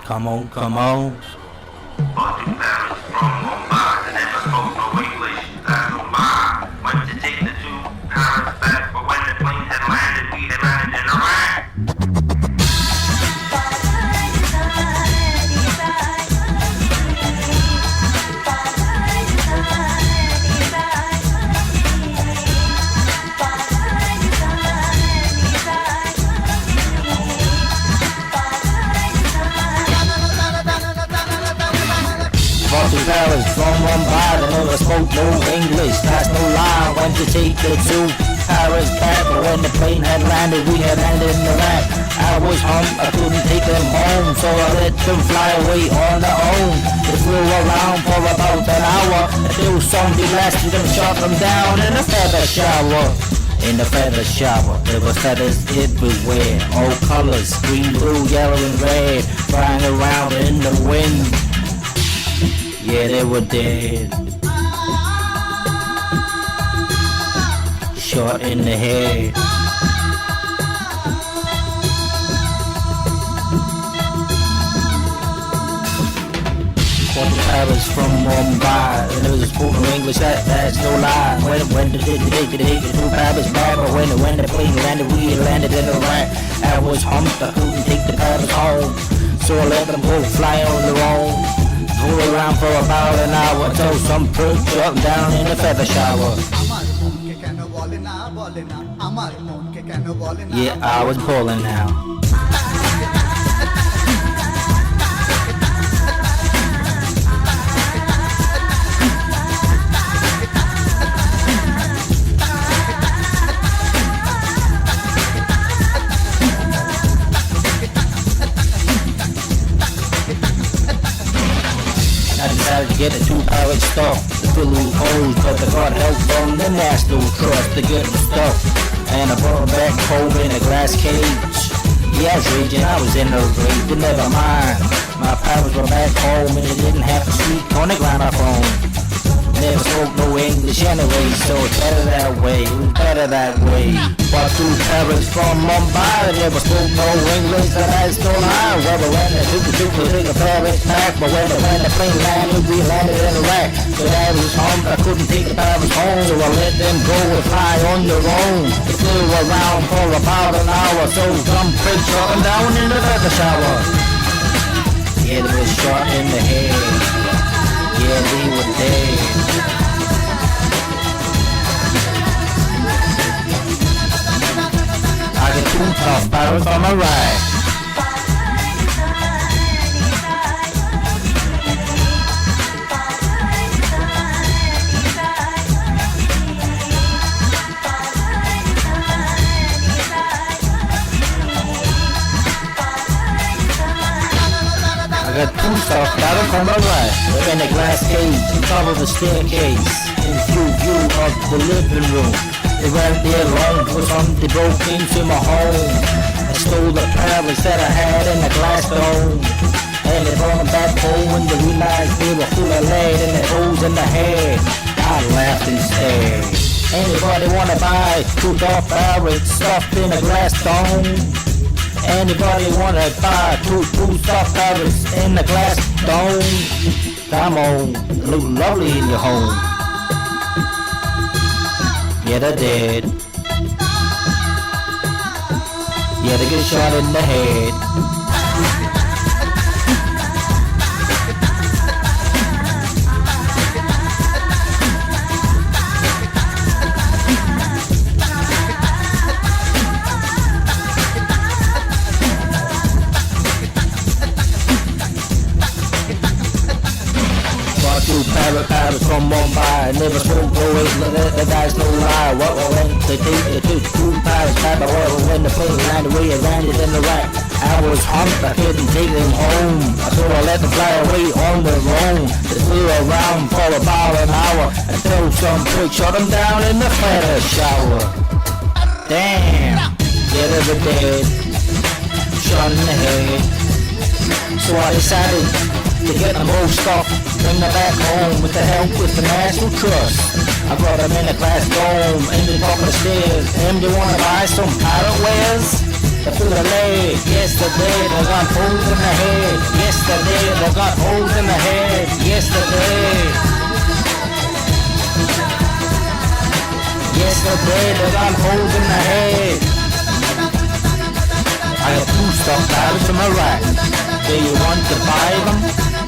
Come on, come on. Bought two parrots from Mumbai that never spoke no English. That's no lie. Went to take the two parrots back, but when the plane had landed, we had landed in Iraq. Bought two parrots from Mumbai that never spoke no English. That's no lie. Went to take the two parrots back, but when the plane had landed, we had landed in Iraq. I was home, I couldn't take them home, so I let them fly away on their own. They flew around for about an hour until somebody blasted them, shot them down in a feather shower. In the feather shower, there were feathers everywhere, all colors, green, blue, yellow, and red, flying around in the wind. Yeah, they were dead. Shot in the head. Parrots from Mumbai, and it was spoken English, that's no lie. When the two parrots back, but when the plane landed, we landed in Iraq. I was humped, I couldn't take the parrots home, so I let them go fly on their own. Flew around for about an hour till some prick shot down in the feather shower. Yeah, I was pulling now. I decided to get the two parrots stuff, the fill holes, but I got help from the National Trust to get the stuff. And I brought them back home in a glass cage. Yeah, I was raging, I was in a rage, but never mind. My parrots were back home and they didn't have to speak on the gramophone. Never spoke no English anyway, so it's better that way, better that way. Bought two parrots from Mumbai, never spoke no English, but I still lie. Well, when the take a parrot back, but when the plane landed, we landed in Iraq. So I was home, I couldn't take the parrots home, so I let them go and fly on their own. They flew around for about an hour, so some prick shot them down in the feather shower. Yeah, they were shot in the head. Yeah, they were dead. I get two tough parrots on my right. I got two soft parrots on my right. They're in a glass cage on top of the staircase, in full view of the living room. They weren't there long for something broke into my home. I stole the parrots that I had in the glass dome, and they brought them back home when they realized they were full of lead and the holes in the head. I laughed and stared. Anybody wanna buy two soft parrots stuffed in a glass dome? Anybody wanna buy two soft parrots in a glass dome? Come on, look lovely in your home. Yeah, they did. Yeah, they get shot in the head. Two parrots from Mumbai, never spoke no English, the guy's no lie. What when they take the two parrots back, but when the plane landed, we landed in Iraq. I was humped, I couldn't take them home, so I let them fly away on their own. They flew around for about an hour until some prick shot them down in the feather shower. Damn, yeah, they were dead, shot in the head. So I decided to get them all stuffed, bring them back home with the help with the National Trust. I brought them in a glass dome in the top of the stairs. And they wanna buy some parrot wares? to fill the leg. Yesterday they got holes in the head. Yesterday they got holes in the head. Yesterday. Yesterday they got holes in the head. I got two stuffed parrots in my rack. Do you want to buy them?